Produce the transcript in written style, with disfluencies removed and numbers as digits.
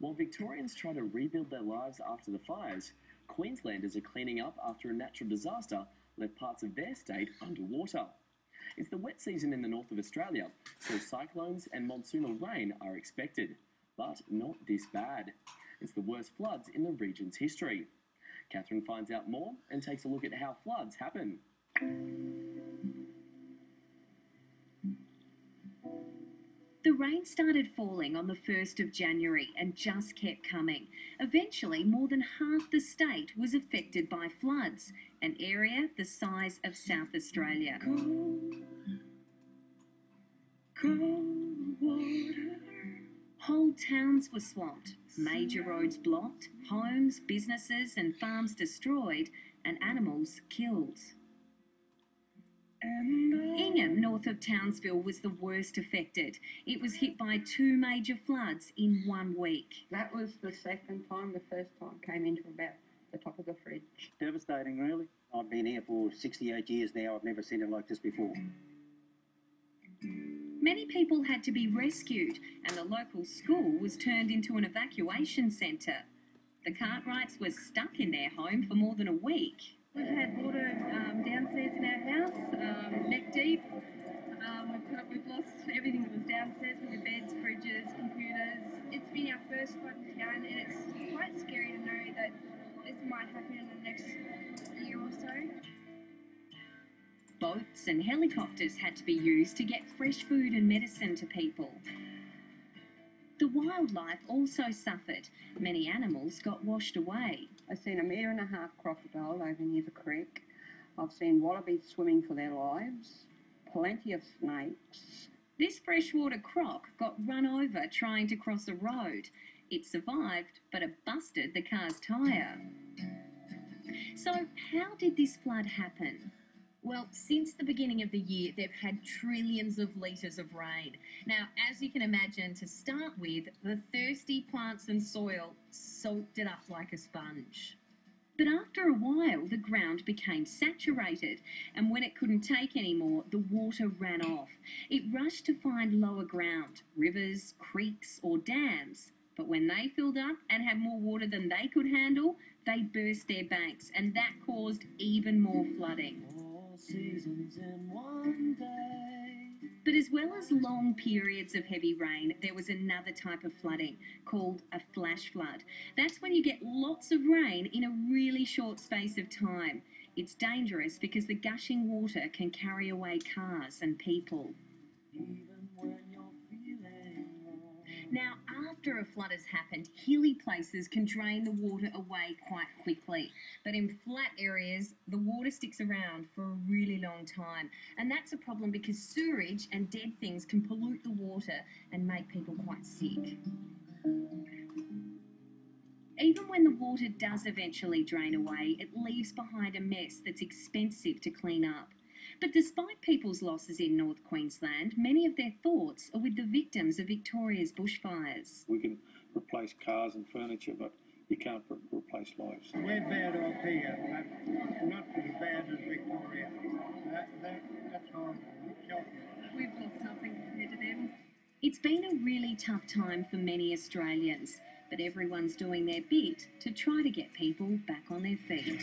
While Victorians try to rebuild their lives after the fires, Queenslanders are cleaning up after a natural disaster left parts of their state underwater. It's the wet season in the north of Australia, so cyclones and monsoonal rain are expected. But not this bad. It's the worst floods in the region's history. Catherine finds out more and takes a look at how floods happen. The rain started falling on the 1st of January and just kept coming. Eventually, more than half the state was affected by floods, an area the size of South Australia. Cold water. Whole towns were swamped, major roads blocked, homes, businesses and farms destroyed, and animals killed. Ingham, north of Townsville, was the worst affected. It was hit by 2 major floods in 1 week. That was the second time. The first time came into about the top of the fridge. Devastating, really. I've been here for 68 years now. I've never seen it like this before. Many people had to be rescued, and the local school was turned into an evacuation centre. The Cartwrights were stuck in their home for more than a week. We've had water downstairs in our house, neck deep. We've lost everything that was downstairs with the beds, fridges, computers. It's been our first flood in town, and it's quite scary to know that this might happen in the next year or so. Boats and helicopters had to be used to get fresh food and medicine to people. The wildlife also suffered. Many animals got washed away. I've seen a 1.5 metre crocodile over near the creek. I've seen wallabies swimming for their lives. Plenty of snakes. This freshwater croc got run over trying to cross a road. It survived, but it busted the car's tyre. So how did this flood happen? Well, since the beginning of the year, they've had trillions of litres of rain. Now, as you can imagine, to start with, the thirsty plants and soil soaked it up like a sponge. But after a while, the ground became saturated, and when it couldn't take any more, the water ran off. It rushed to find lower ground, rivers, creeks or dams. But when they filled up and had more water than they could handle, they burst their banks, and that caused even more flooding. Seasons in one day. But as well as long periods of heavy rain, there was another type of flooding called a flash flood. That's when you get lots of rain in a really short space of time. It's dangerous because the gushing water can carry away cars and people. Even when you're feeling warm. Now, after a flood has happened, hilly places can drain the water away quite quickly. But in flat areas, the water sticks around for a really long time. And that's a problem because sewerage and dead things can pollute the water and make people quite sick. Even when the water does eventually drain away, it leaves behind a mess that's expensive to clean up. But despite people's losses in North Queensland, many of their thoughts are with the victims of Victoria's bushfires. We can replace cars and furniture, but you can't replace lives. We're bad off here, but not as bad as Victoria. That's horrible. We've lost nothing compared to them. It's been a really tough time for many Australians, but everyone's doing their bit to try to get people back on their feet.